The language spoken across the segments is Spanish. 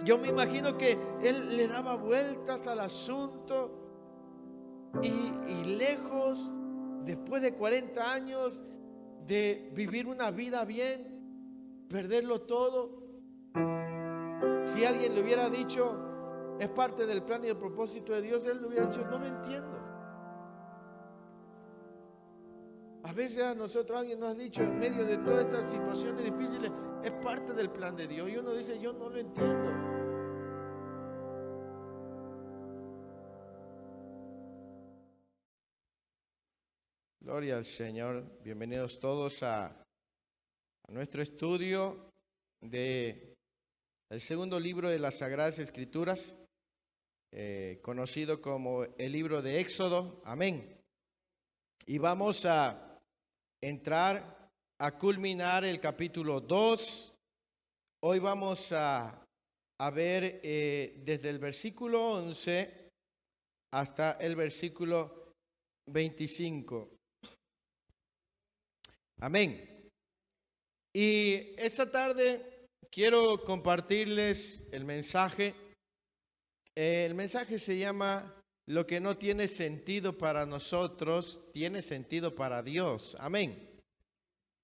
Yo me imagino que él le daba vueltas al asunto y lejos, después de 40 años de vivir una vida bien, perderlo todo. Si alguien le hubiera dicho, es parte del plan y el propósito de Dios, él le hubiera dicho, no lo entiendo. A veces a nosotros alguien nos ha dicho en medio de todas estas situaciones difíciles, es parte del plan de Dios. Y uno dice, yo no lo entiendo. Gloria al Señor. Bienvenidos todos a nuestro estudio de el segundo libro de las Sagradas Escrituras, conocido como el libro de Éxodo. Amén. Y vamos a entrar a culminar el capítulo 2. Hoy vamos a ver desde el versículo 11 hasta el versículo 25. Amén. Y esta tarde quiero compartirles el mensaje. El mensaje se llama: lo que no tiene sentido para nosotros, tiene sentido para Dios. Amén.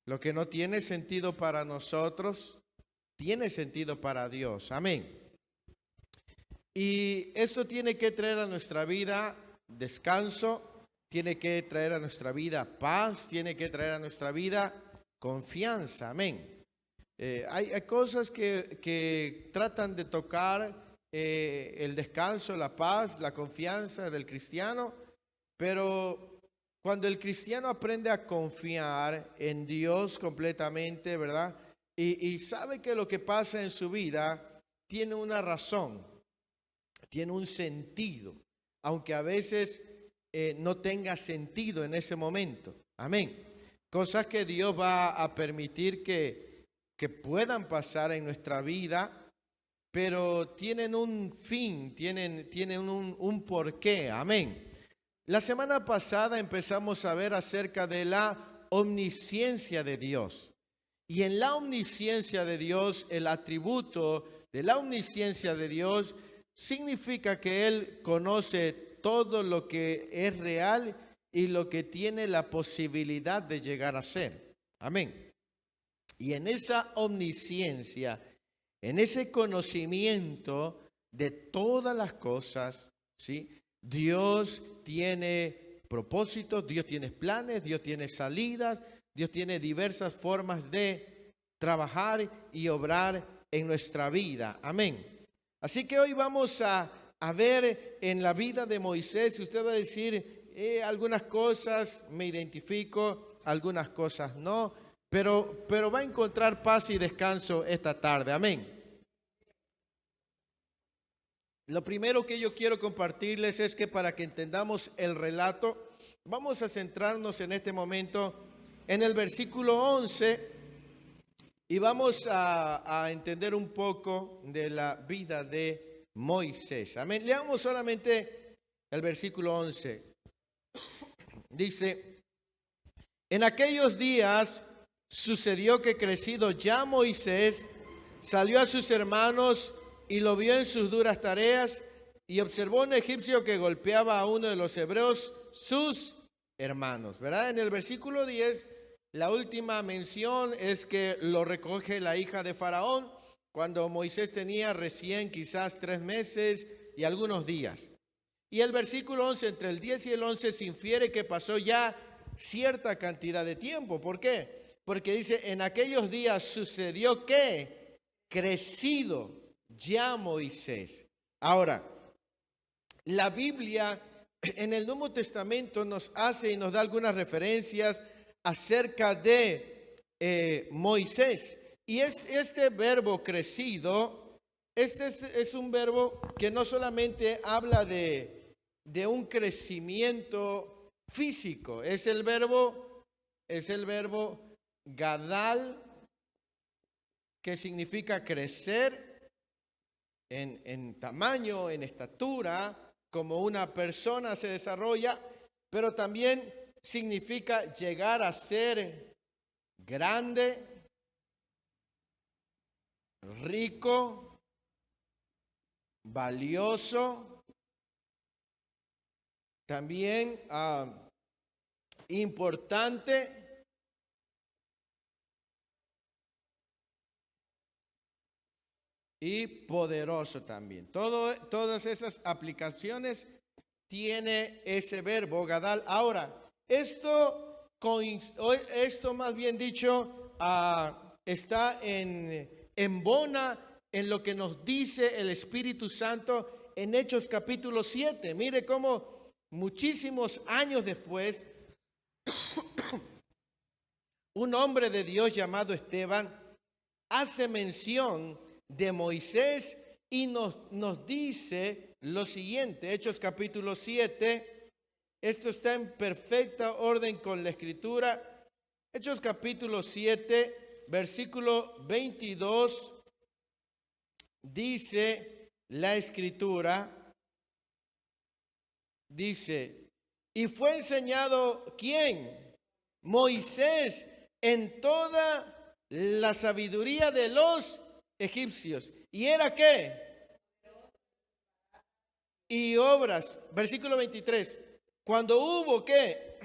Lo que no tiene sentido para nosotros, tiene sentido para Dios. Amén. Y esto tiene que traer a nuestra vida descanso, tiene que traer a nuestra vida paz, tiene que traer a nuestra vida confianza. Amén. Hay cosas que tratan de tocar el descanso, la paz, la confianza del cristiano, pero cuando el cristiano aprende a confiar en Dios completamente, ¿verdad? Y sabe que lo que pasa en su vida tiene una razón, tiene un sentido, aunque a veces no tenga sentido en ese momento. Amén. Cosas que Dios va a permitir que puedan pasar en nuestra vida, pero tienen un fin, tienen un porqué. Amén. La semana pasada empezamos a ver acerca de la omnisciencia de Dios. Y en la omnisciencia de Dios, el atributo de la omnisciencia de Dios significa que Él conoce todo lo que es real y lo que tiene la posibilidad de llegar a ser. Amén. Y en esa omnisciencia, en ese conocimiento de todas las cosas, ¿sí? Dios tiene propósitos, Dios tiene planes, Dios tiene salidas, Dios tiene diversas formas de trabajar y obrar en nuestra vida. Amén. Así que hoy vamos a ver en la vida de Moisés. Usted va a decir, algunas cosas me identifico, algunas cosas no, pero va a encontrar paz y descanso esta tarde. Amén. Lo primero que yo quiero compartirles es que para que entendamos el relato, vamos a centrarnos en este momento en el versículo 11 y vamos a entender un poco de la vida de Moisés. Amén. Leamos solamente el versículo 11. Dice: en aquellos días sucedió que, crecido ya Moisés, salió a sus hermanos y lo vio en sus duras tareas, y observó un egipcio que golpeaba a uno de los hebreos, sus hermanos. ¿Verdad? En el versículo 10, la última mención es que lo recoge la hija de Faraón cuando Moisés tenía recién quizás 3 meses y algunos días. Y el versículo 11, entre el 10 y el 11, se infiere que pasó ya cierta cantidad de tiempo. ¿Por qué? Porque dice, en aquellos días sucedió que, crecido ya Moisés. Ahora, la Biblia en el Nuevo Testamento nos hace y nos da algunas referencias acerca de Moisés. Y este verbo crecido, es un verbo que no solamente habla de un crecimiento físico, es el verbo gadal, que significa crecer en tamaño, en estatura, como una persona se desarrolla, pero también significa llegar a ser grande, rico, valioso, también importante, y poderoso también. Todas esas aplicaciones tiene ese verbo gadal. Ahora, esto más bien dicho está en bona en lo que nos dice el Espíritu Santo en Hechos capítulo 7. Mire cómo muchísimos años después, un hombre de Dios llamado Esteban hace mención de Moisés y nos dice lo siguiente. Hechos capítulo 7, esto está en perfecta orden con la Escritura. Hechos capítulo 7, versículo 22, dice la Escritura, dice, y fue enseñado, ¿quién? Moisés, en toda la sabiduría de los egipcios. ¿Y era qué? Y obras. Versículo 23. Cuando hubo ¿qué?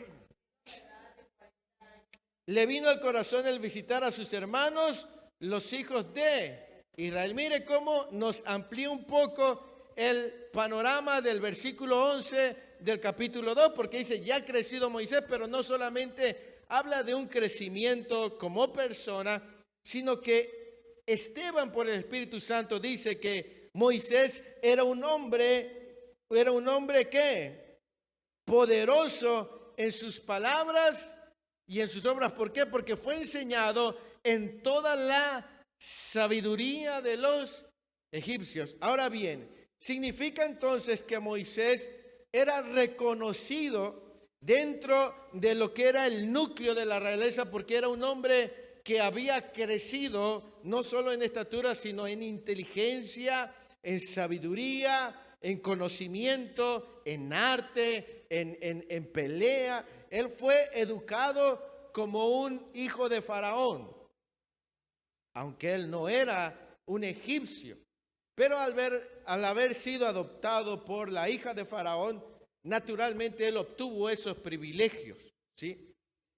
Le vino al corazón el visitar a sus hermanos, los hijos de Israel. Mire cómo nos amplía un poco el panorama del versículo 11 del capítulo 2, porque dice, ya ha crecido Moisés, pero no solamente habla de un crecimiento como persona, sino que Esteban, por el Espíritu Santo, dice que Moisés era un hombre ¿qué? Poderoso en sus palabras y en sus obras. ¿Por qué? Porque fue enseñado en toda la sabiduría de los egipcios. Ahora bien, significa entonces que Moisés era reconocido dentro de lo que era el núcleo de la realeza, porque era un hombre que había crecido no solo en estatura, sino en inteligencia, en sabiduría, en conocimiento, en arte, en pelea. Él fue educado como un hijo de Faraón, aunque él no era un egipcio. Pero al haber sido adoptado por la hija de Faraón, naturalmente él obtuvo esos privilegios, ¿sí?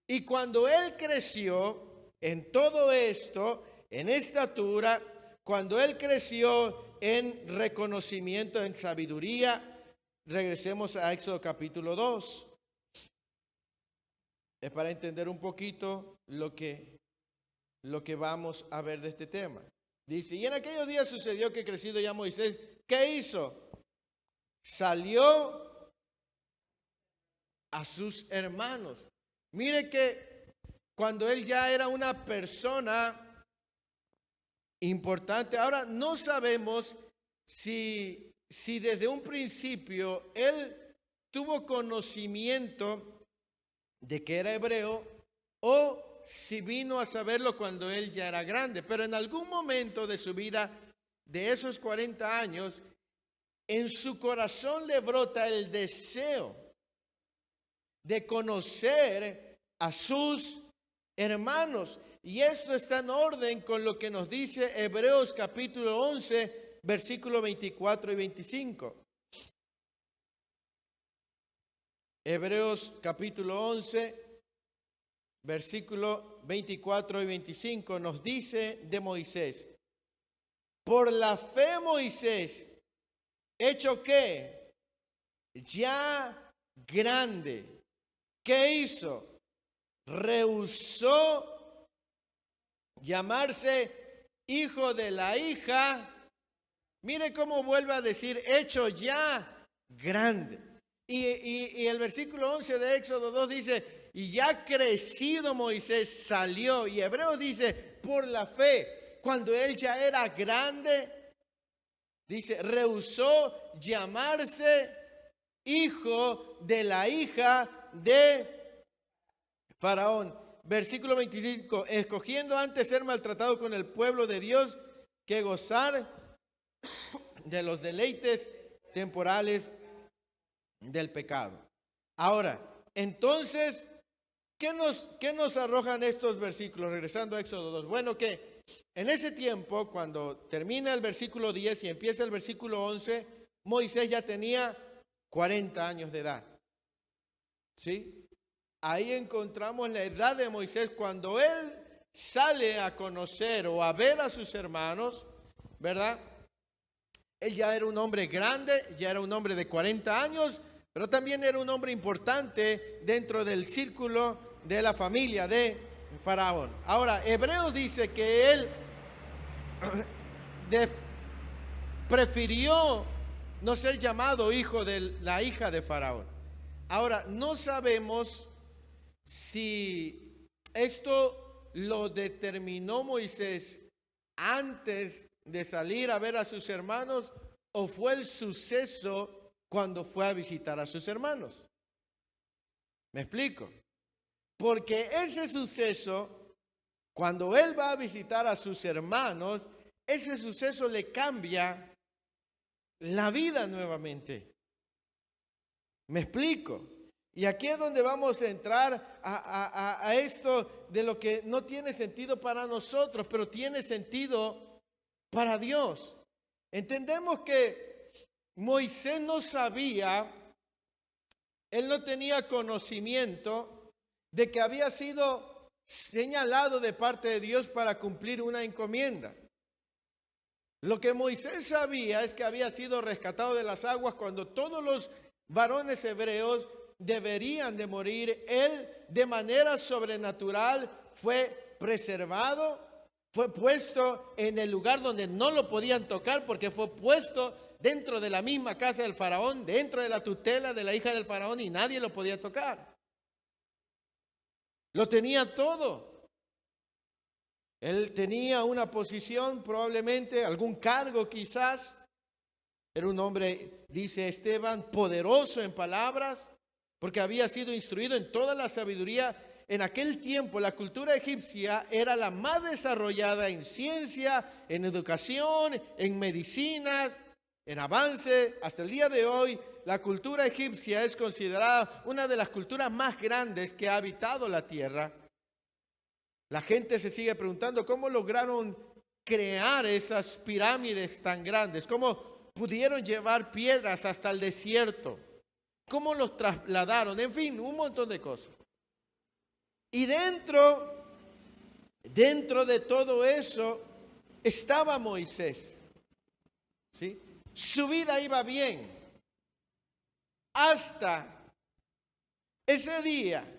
Y cuando él creció en todo esto, en estatura, cuando él creció en reconocimiento, en sabiduría, regresemos a Éxodo capítulo 2. Es para entender un poquito lo que vamos a ver de este tema. Dice, y en aquellos días sucedió que crecido ya Moisés, ¿qué hizo? Salió a sus hermanos. Mire que cuando él ya era una persona importante, ahora no sabemos si desde un principio él tuvo conocimiento de que era hebreo o si vino a saberlo cuando él ya era grande. Pero en algún momento de su vida, de esos 40 años, en su corazón le brota el deseo de conocer a sus hermanos. Y esto está en orden con lo que nos dice Hebreos capítulo 11, versículos 24 y 25. Hebreos capítulo 11, versículo 24 y 25 nos dice de Moisés. Por la fe Moisés, hecho que ya grande, ¿qué hizo? Rehusó llamarse hijo de la hija. Mire cómo vuelve a decir, hecho ya grande. Y el versículo 11 de Éxodo 2 dice, y ya crecido Moisés salió. Y Hebreos dice, por la fe, cuando él ya era grande, dice, rehusó llamarse hijo de la hija de Faraón. Versículo 25, escogiendo antes ser maltratado con el pueblo de Dios que gozar de los deleites temporales del pecado. Ahora, entonces, ¿qué nos arrojan estos versículos? Regresando a Éxodo 2. Bueno, que en ese tiempo, cuando termina el versículo 10 y empieza el versículo 11, Moisés ya tenía 40 años de edad. ¿Sí? Ahí encontramos la edad de Moisés cuando él sale a conocer o a ver a sus hermanos, ¿verdad? Él ya era un hombre grande, ya era un hombre de 40 años, pero también era un hombre importante dentro del círculo de la familia de Faraón. Ahora, Hebreos dice que él prefirió no ser llamado hijo de la hija de Faraón. Ahora, no sabemos si esto lo determinó Moisés antes de salir a ver a sus hermanos o fue el suceso cuando fue a visitar a sus hermanos. ¿Me explico? Porque ese suceso, cuando él va a visitar a sus hermanos, ese suceso le cambia la vida nuevamente. ¿Me explico? Y aquí es donde vamos a entrar a esto de lo que no tiene sentido para nosotros, pero tiene sentido para Dios. Entendemos que Moisés no sabía, él no tenía conocimiento de que había sido señalado de parte de Dios para cumplir una encomienda. Lo que Moisés sabía es que había sido rescatado de las aguas cuando todos los varones hebreos deberían de morir. Él de manera sobrenatural fue preservado, fue puesto en el lugar donde no lo podían tocar porque fue puesto dentro de la misma casa del faraón, dentro de la tutela de la hija del faraón y nadie lo podía tocar. Lo tenía todo. Él tenía una posición, probablemente algún cargo quizás. Era un hombre, dice Esteban, poderoso en palabras, porque había sido instruido en toda la sabiduría. En aquel tiempo la cultura egipcia era la más desarrollada en ciencia, en educación, en medicinas, en avance. Hasta el día de hoy, la cultura egipcia es considerada una de las culturas más grandes que ha habitado la tierra. La gente se sigue preguntando cómo lograron crear esas pirámides tan grandes, cómo pudieron llevar piedras hasta el desierto, cómo los trasladaron, en fin, un montón de cosas. Y dentro de todo eso estaba Moisés, ¿sí? Su vida iba bien hasta ese día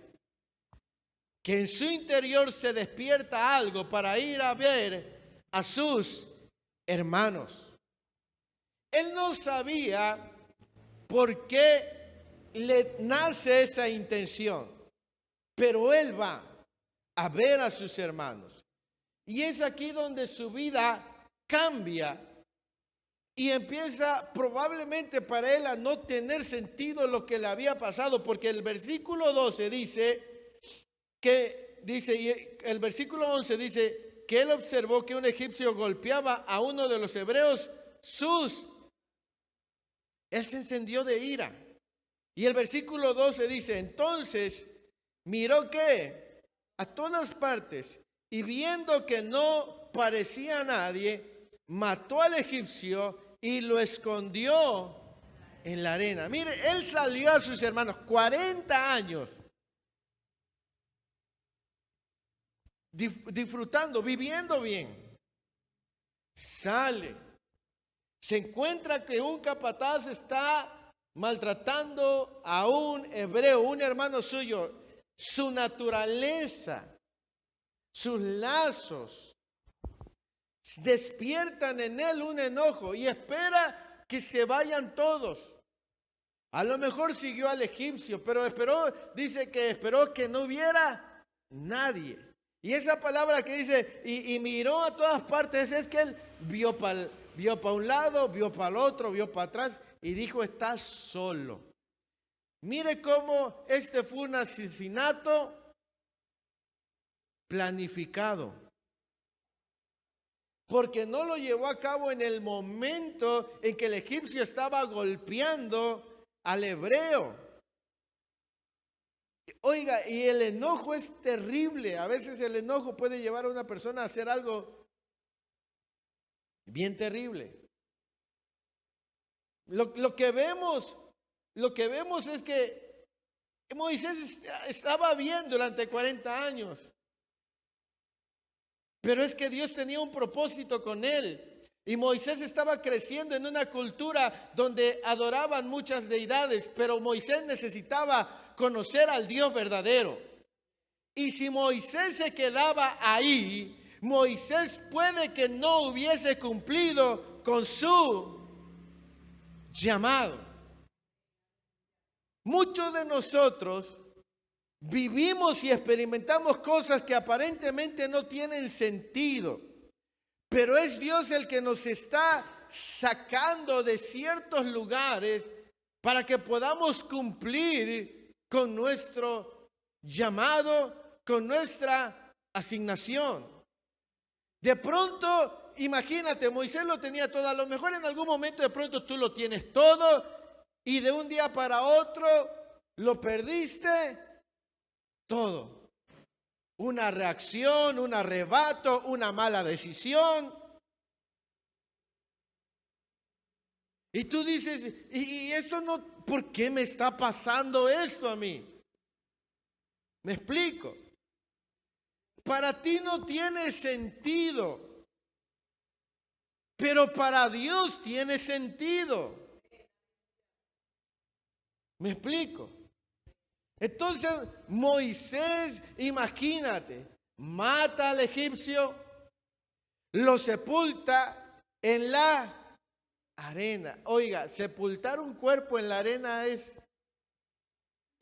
que en su interior se despierta algo para ir a ver a sus hermanos. Él no sabía por qué le nace esa intención, pero él va a ver a sus hermanos. Y es aquí donde su vida cambia y empieza probablemente para él a no tener sentido lo que le había pasado, porque el versículo 12 dice y el versículo 11 dice que él observó que un egipcio golpeaba a uno de los hebreos él se encendió de ira. Y el versículo 12 dice, entonces miró que a todas partes y viendo que no parecía nadie, mató al egipcio y lo escondió en la arena. Mire, él salió a sus hermanos, 40 años, disfrutando, viviendo bien. Sale, se encuentra que un capataz está maltratando a un hebreo, un hermano suyo. Su naturaleza, sus lazos, despiertan en él un enojo y espera que se vayan todos. A lo mejor siguió al egipcio, pero dice que esperó que no hubiera nadie. Y esa palabra que dice, y miró a todas partes, es que él vio para un lado, vio para el otro, vio para atrás y dijo, está solo. Mire cómo este fue un asesinato planificado. Porque no lo llevó a cabo en el momento en que el egipcio estaba golpeando al hebreo. Oiga, y el enojo es terrible. A veces el enojo puede llevar a una persona a hacer algo Bien terrible. Lo que vemos es que Moisés estaba bien durante 40 años. Pero es que Dios tenía un propósito con él. Y Moisés estaba creciendo en una cultura donde adoraban muchas deidades, pero Moisés necesitaba conocer al Dios verdadero. Y si Moisés se quedaba ahí, Moisés puede que no hubiese cumplido con su llamado. Muchos de nosotros vivimos y experimentamos cosas que aparentemente no tienen sentido, pero es Dios el que nos está sacando de ciertos lugares para que podamos cumplir con nuestro llamado, con nuestra asignación. De pronto, imagínate, Moisés lo tenía todo, a lo mejor en algún momento de pronto tú lo tienes todo y de un día para otro lo perdiste todo. Una reacción, un arrebato, una mala decisión. Y tú dices, ¿y esto no? ¿Por qué me está pasando esto a mí? ¿Me explico? Para ti no tiene sentido, pero para Dios tiene sentido. ¿Me explico? Entonces Moisés, imagínate, mata al egipcio, lo sepulta en la arena. Oiga, sepultar un cuerpo en la arena es...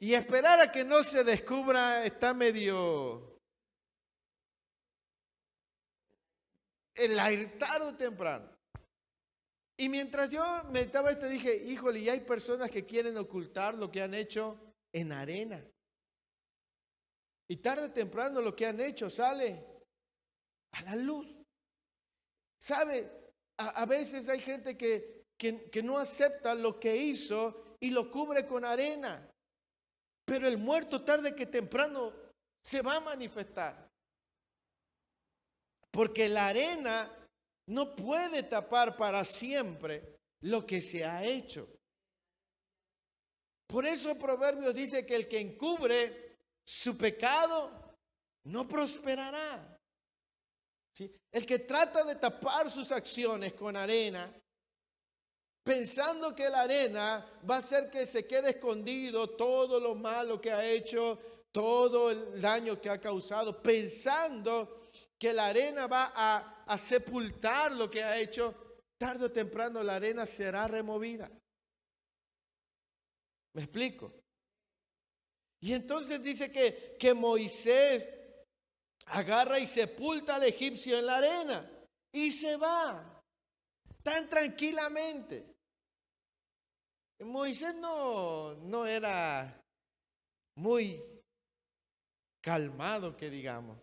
Y esperar a que no se descubra está medio... El aire tarde o temprano. Y mientras yo meditaba esto dije, híjole, y hay personas que quieren ocultar lo que han hecho en arena. Y tarde o temprano lo que han hecho sale a la luz. ¿Sabe? A veces hay gente que no acepta lo que hizo y lo cubre con arena. Pero el muerto tarde que temprano se va a manifestar. Porque la arena no puede tapar para siempre lo que se ha hecho. Por eso Proverbios dice que el que encubre su pecado no prosperará. ¿Sí? El que trata de tapar sus acciones con arena, pensando que la arena va a hacer que se quede escondido todo lo malo que ha hecho, todo el daño que ha causado, pensando que la arena va a sepultar lo que ha hecho, tarde o temprano la arena será removida. ¿Me explico? Y entonces dice que Moisés agarra y sepulta al egipcio en la arena y se va tan tranquilamente. Moisés no era muy calmado, que digamos.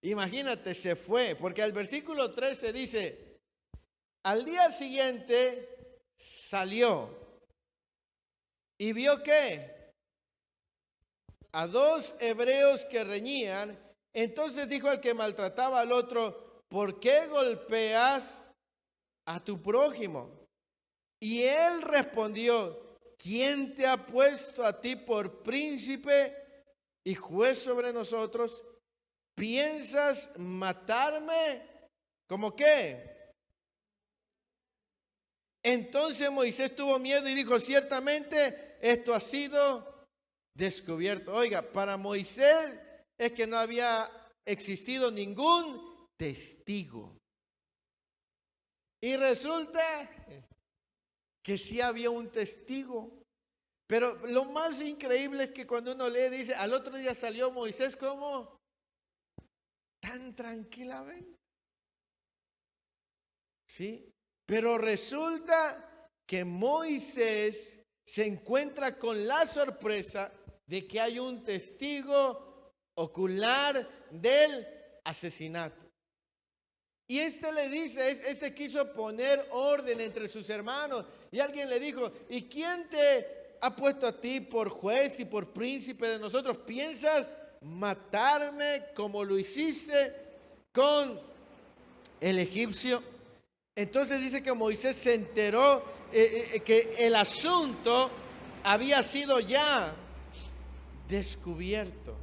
Imagínate, se fue, porque al versículo 13 dice, al día siguiente salió y vio que a dos hebreos que reñían. Entonces dijo al que maltrataba al otro, ¿por qué golpeas a tu prójimo? Y él respondió, ¿quién te ha puesto a ti por príncipe y juez sobre nosotros? ¿Piensas matarme? ¿Cómo qué? Entonces Moisés tuvo miedo y dijo, ciertamente esto ha sido descubierto. Oiga, para Moisés es que no había existido ningún testigo. Y resulta que sí había un testigo. Pero lo más increíble es que cuando uno lee, dice, al otro día salió Moisés como tan tranquilamente. ¿Sí? Pero resulta que Moisés se encuentra con la sorpresa de que hay un testigo ocular del asesinato. Y le dice, este quiso poner orden entre sus hermanos. Y alguien le dijo, ¿y quién te ha puesto a ti por juez y por príncipe de nosotros? ¿Piensas matarme como lo hiciste con el egipcio. Entonces dice que Moisés se enteró que el asunto había sido ya descubierto.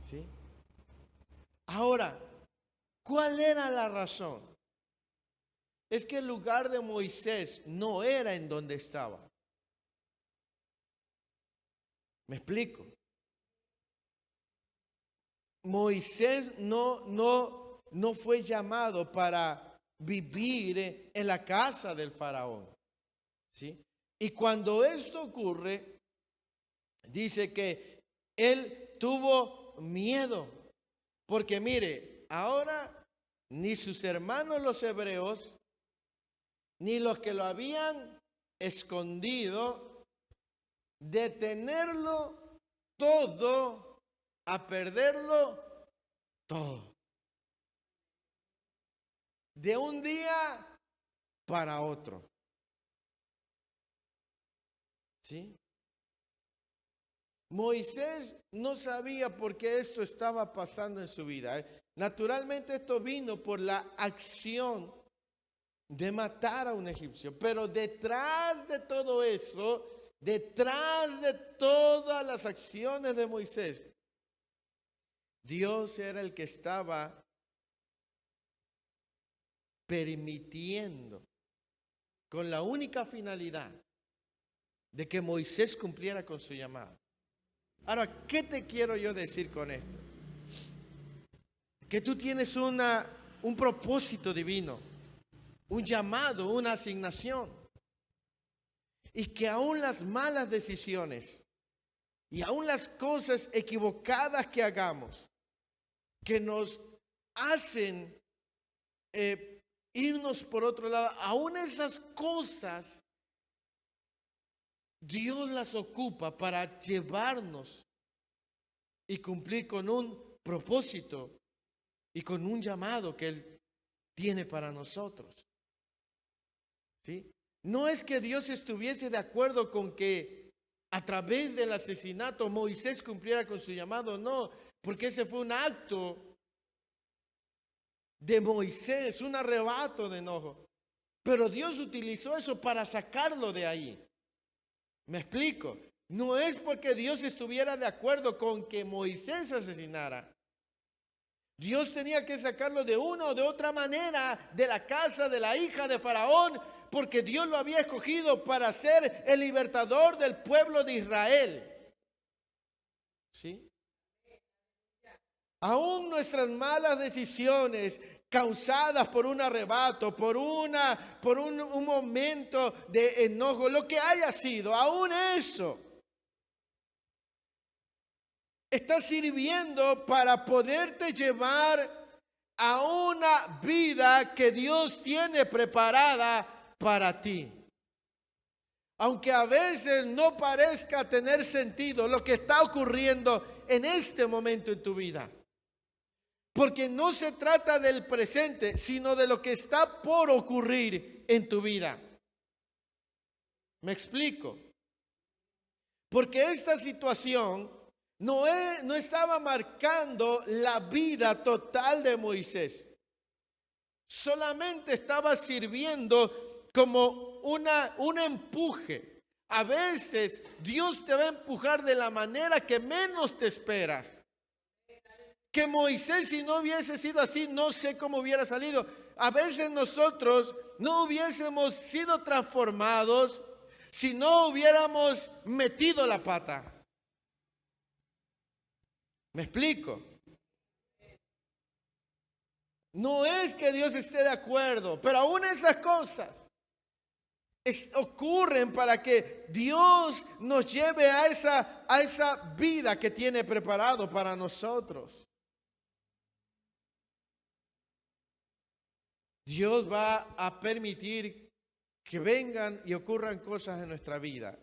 ¿Sí? Ahora, ¿cuál era la razón? Es que el lugar de Moisés no era en donde estaba. ¿Me explico? Moisés no fue llamado para vivir en la casa del faraón. ¿Sí? Y cuando esto ocurre, dice que él tuvo miedo. Porque mire, ahora ni sus hermanos los hebreos, ni los que lo habían escondido, de tenerlo todo a perderlo todo. De un día para otro. ¿Sí? Moisés no sabía por qué esto estaba pasando en su vida. Naturalmente esto vino por la acción de matar a un egipcio. Pero detrás de todo eso, detrás de todas las acciones de Moisés, Dios era el que estaba permitiendo, con la única finalidad de que Moisés cumpliera con su llamado. Ahora, ¿qué te quiero yo decir con esto? Que tú tienes un propósito divino, un llamado, una asignación. Y que aún las malas decisiones y aún las cosas equivocadas que hagamos, que nos hacen irnos por otro lado, aún esas cosas, Dios las ocupa para llevarnos y cumplir con un propósito y con un llamado que Él tiene para nosotros. ¿Sí? No es que Dios estuviese de acuerdo con que a través del asesinato Moisés cumpliera con su llamado, no, porque ese fue un acto de Moisés, un arrebato de enojo. Pero Dios utilizó eso para sacarlo de ahí. ¿Me explico? No es porque Dios estuviera de acuerdo con que Moisés asesinara. Dios tenía que sacarlo de una o de otra manera de la casa de la hija de Faraón, porque Dios lo había escogido para ser el libertador del pueblo de Israel. ¿Sí? Aún nuestras malas decisiones causadas por un arrebato, por un momento de enojo, lo que haya sido, aún eso está sirviendo para poderte llevar a una vida que Dios tiene preparada para ti. Aunque a veces no parezca tener sentido lo que está ocurriendo en este momento en tu vida. Porque no se trata del presente, sino de lo que está por ocurrir en tu vida. ¿Me explico? Porque esta situación no estaba marcando la vida total de Moisés. Solamente estaba sirviendo como un empuje. A veces Dios te va a empujar de la manera que menos te esperas. Que Moisés, si no hubiese sido así, no sé cómo hubiera salido. A veces nosotros no hubiésemos sido transformados si no hubiéramos metido la pata. ¿Me explico? No es que Dios esté de acuerdo, pero aún esas cosas ocurren para que Dios nos lleve a esa vida que tiene preparado para nosotros. Dios va a permitir que vengan y ocurran cosas en nuestra vida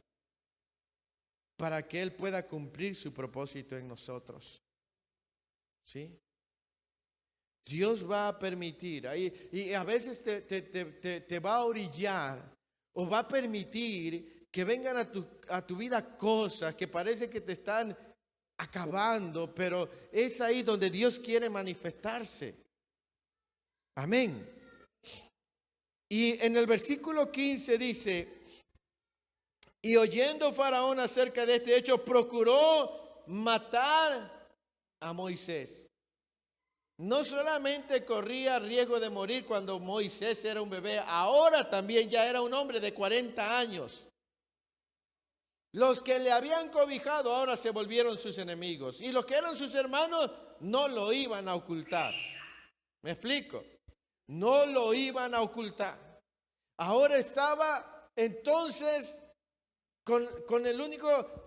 para que Él pueda cumplir su propósito en nosotros. ¿Sí? Dios va a permitir, y a veces te va a orillar o va a permitir que vengan a tu vida cosas que parece que te están acabando, pero es ahí donde Dios quiere manifestarse. Amén. Y en el versículo 15 dice, y oyendo Faraón acerca de este hecho, procuró matar a Moisés. No solamente corría riesgo de morir cuando Moisés era un bebé, ahora también ya era un hombre de 40 años. Los que le habían cobijado ahora se volvieron sus enemigos. Y los que eran sus hermanos no lo iban a ocultar. ¿Me explico? No lo iban a ocultar. Ahora estaba entonces con el único,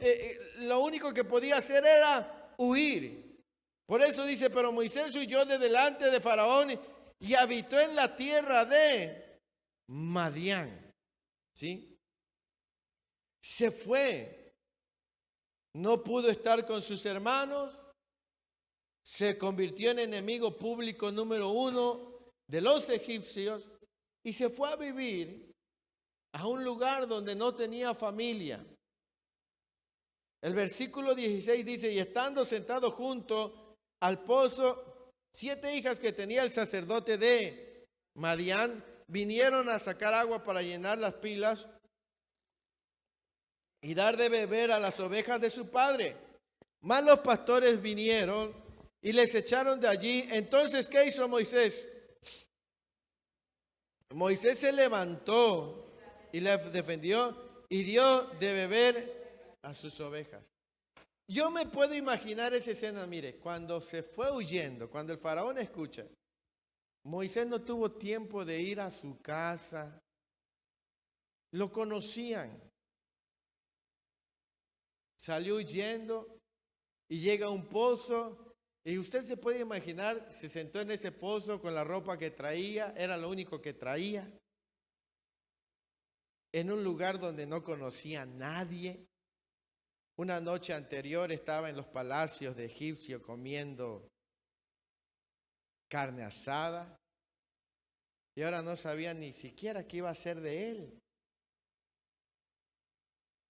lo único que podía hacer era huir. Por eso dice, pero Moisés huyó de delante de Faraón y habitó en la tierra de Madián. ¿Sí? Se fue. No pudo estar con sus hermanos. Se convirtió en enemigo público número 1 de los egipcios y se fue a vivir a un lugar donde no tenía familia. El versículo 16 dice, y estando sentado junto al pozo, 7 hijas que tenía el sacerdote de Madián vinieron a sacar agua para llenar las pilas y dar de beber a las ovejas de su padre. Mas los pastores vinieron y les echaron de allí. Entonces, ¿qué hizo Moisés? Moisés se levantó y les defendió y dio de beber a sus ovejas. Yo me puedo imaginar esa escena, mire, cuando se fue huyendo, cuando el faraón escucha, Moisés no tuvo tiempo de ir a su casa, lo conocían. Salió huyendo y llega a un pozo y usted se puede imaginar, se sentó en ese pozo con la ropa que traía, era lo único que traía, en un lugar donde no conocía a nadie. Una noche anterior estaba en los palacios de Egipcio comiendo carne asada y ahora no sabía ni siquiera qué iba a hacer de él.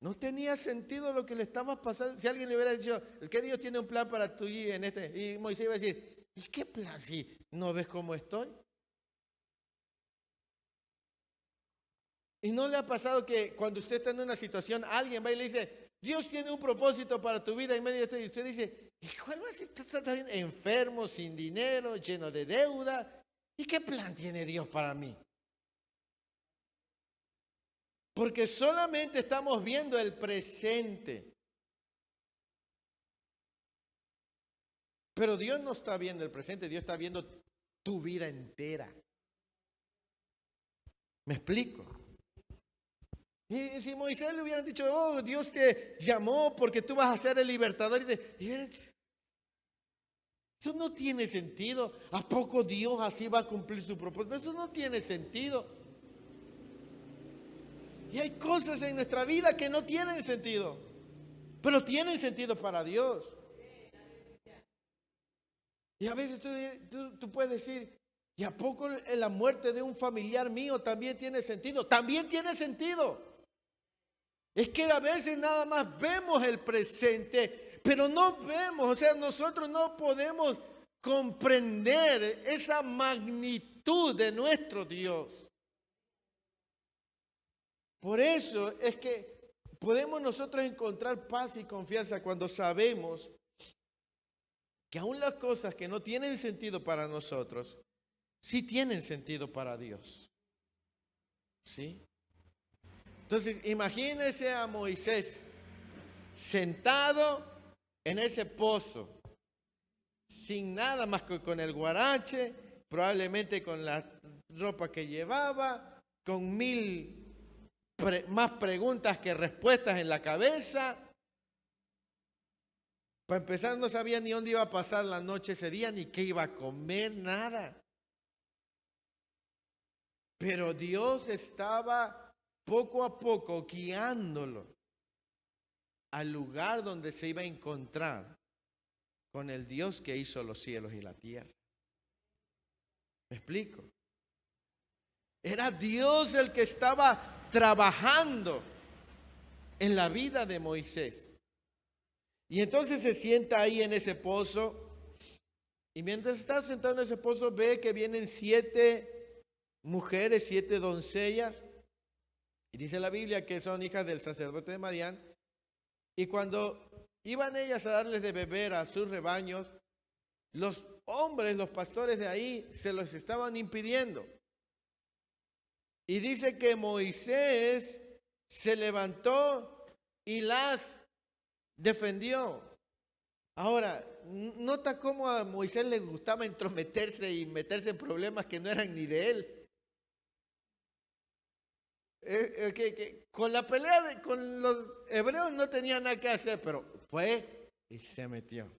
No tenía sentido lo que le estaba pasando. Si alguien le hubiera dicho, es que Dios tiene un plan para tu y en este, y Moisés iba a decir, ¿y qué plan si no ves cómo estoy? ¿Y no le ha pasado que cuando usted está en una situación, alguien va y le dice, Dios tiene un propósito para tu vida en medio de esto, y usted dice, ¿y cuál va a ser? Tú estás bien enfermo, sin dinero, lleno de deuda, ¿y qué plan tiene Dios para mí? Porque solamente estamos viendo el presente. Pero Dios no está viendo el presente, Dios está viendo tu vida entera. ¿Me explico? Y si Moisés le hubieran dicho, oh, Dios te llamó porque tú vas a ser el libertador, eso no tiene sentido. ¿A poco Dios así va a cumplir su propósito? Eso no tiene sentido. Y hay cosas en nuestra vida que no tienen sentido, pero tienen sentido para Dios. Y a veces tú puedes decir, ¿y a poco la muerte de un familiar mío también tiene sentido? También tiene sentido. Es que a veces nada más vemos el presente, pero no vemos, o sea, nosotros no podemos comprender esa magnitud de nuestro Dios. Por eso es que podemos nosotros encontrar paz y confianza cuando sabemos que aún las cosas que no tienen sentido para nosotros, sí tienen sentido para Dios. ¿Sí? Entonces, imagínese a Moisés sentado en ese pozo, sin nada más que con el guarache, probablemente con la ropa que llevaba, con más preguntas que respuestas en la cabeza. Para empezar, no sabía ni dónde iba a pasar la noche ese día, ni qué iba a comer, nada. Pero Dios estaba poco a poco guiándolo al lugar donde se iba a encontrar con el Dios que hizo los cielos y la tierra. ¿Me explico? Era Dios el que estaba trabajando en la vida de Moisés. Y entonces se sienta ahí en ese pozo Y mientras está sentado en ese pozo, ve que vienen 7 mujeres, 7 doncellas. Y dice la Biblia que son hijas del sacerdote de Madián. Y cuando iban ellas a darles de beber a sus rebaños, los hombres, los pastores de ahí, se los estaban impidiendo. Y dice que Moisés se levantó y las defendió. Ahora, nota cómo a Moisés le gustaba entrometerse y meterse en problemas que no eran ni de él. Con la pelea con los hebreos no tenía nada que hacer, pero fue y se metió.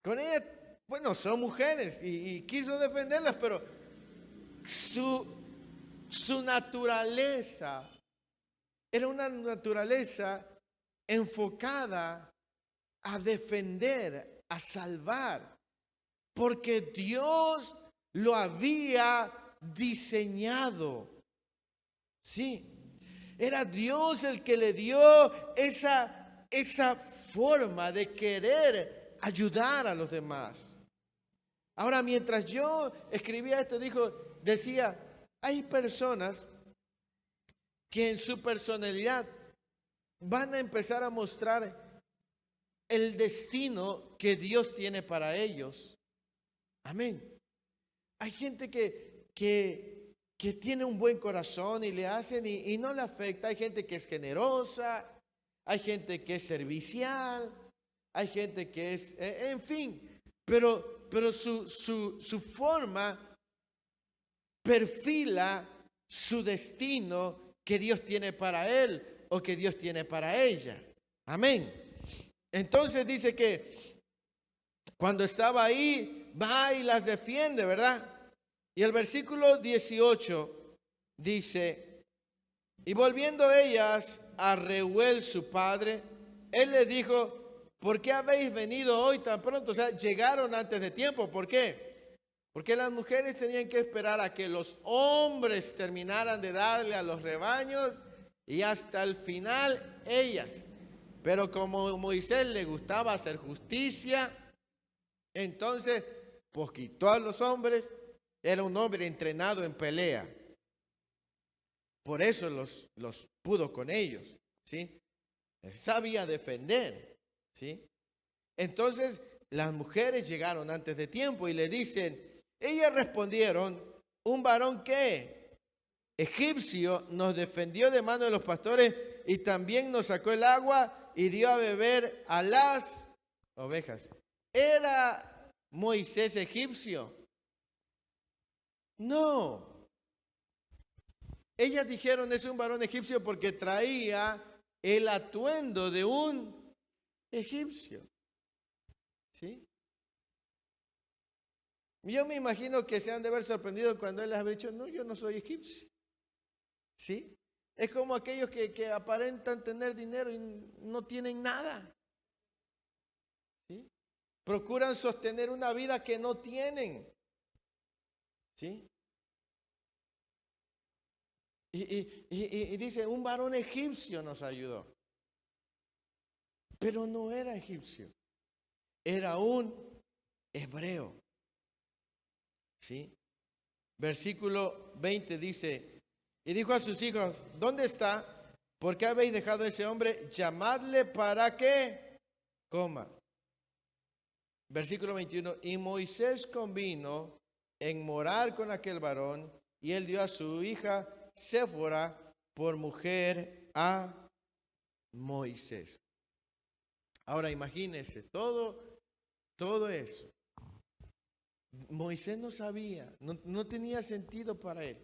Con ella, bueno, son mujeres y quiso defenderlas, pero su naturaleza era una naturaleza enfocada a defender, a salvar, porque Dios lo había diseñado. Sí, era Dios el que le dio esa forma de querer ayudar a los demás. Ahora, mientras yo escribía esto, decía, hay personas que en su personalidad van a empezar a mostrar el destino que Dios tiene para ellos. Amén. Hay gente que tiene un buen corazón y le hacen y no le afecta. Hay gente que es generosa, hay gente que es servicial, hay gente que es, en fin, pero su forma perfila su destino que Dios tiene para él o que Dios tiene para ella. Amén. Entonces dice que cuando estaba ahí, va y las defiende, ¿verdad? Y el versículo 18 dice, y volviendo ellas a Reuel su padre, él le dijo, ¿por qué habéis venido hoy tan pronto? O sea, llegaron antes de tiempo. ¿Por qué? Porque las mujeres tenían que esperar a que los hombres terminaran de darle a los rebaños y hasta el final ellas. Pero como a Moisés le gustaba hacer justicia, entonces pues quitó a los hombres. Era un hombre entrenado en pelea. Por eso los pudo con ellos, ¿sí? Él sabía defender, ¿sí? Entonces las mujeres llegaron antes de tiempo y le dicen, ellas respondieron, un varón que egipcio nos defendió de mano de los pastores y también nos sacó el agua y dio a beber a las ovejas. ¿Era Moisés egipcio? No. Ellas dijeron es un varón egipcio porque traía el atuendo de un egipcio. ¿Sí? Yo me imagino que se han de haber sorprendido cuando él les había dicho, no, yo no soy egipcio. ¿Sí? Es como aquellos que aparentan tener dinero y no tienen nada. ¿Sí? Procuran sostener una vida que no tienen. ¿Sí? Y dice, un varón egipcio nos ayudó. Pero no era egipcio. Era un hebreo. ¿Sí? Versículo 20 dice, y dijo a sus hijos, ¿dónde está? ¿Por qué habéis dejado a ese hombre? Llamadle para que coma. Versículo 21, y Moisés convino en morar con aquel varón, y él dio a su hija Séfora por mujer a Moisés. Ahora imagínense, todo eso. Moisés no sabía, no tenía sentido para él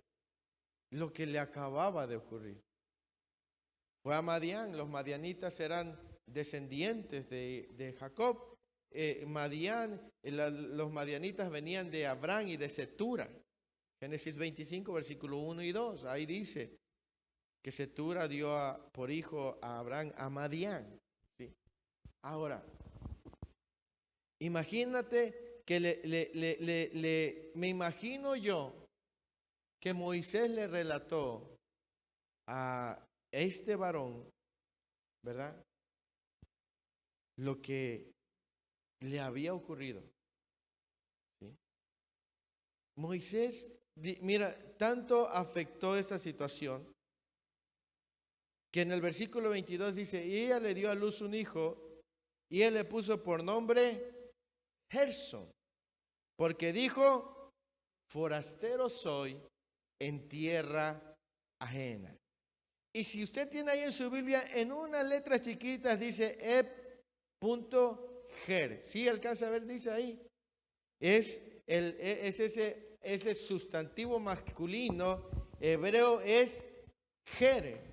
lo que le acababa de ocurrir. Fue a Madián, los madianitas eran descendientes de Jacob. Madián, los madianitas venían de Abraham y de Cetura. Génesis 25, versículo 1 y 2. Ahí dice que Cetura dio por hijo a Abraham a Madián. ¿Sí? Ahora, imagínate que me imagino yo que Moisés le relató a este varón, ¿verdad? Lo que le había ocurrido. ¿Sí? Moisés, mira, tanto afectó esta situación que en el versículo 22 dice, y ella le dio a luz un hijo y él le puso por nombre Gerson, porque dijo, forastero soy en tierra ajena. Y si usted tiene ahí en su Biblia, en unas letras chiquitas dice Ger. ¿Sí alcanza a ver? Dice ahí. Es ese sustantivo masculino hebreo es Ger.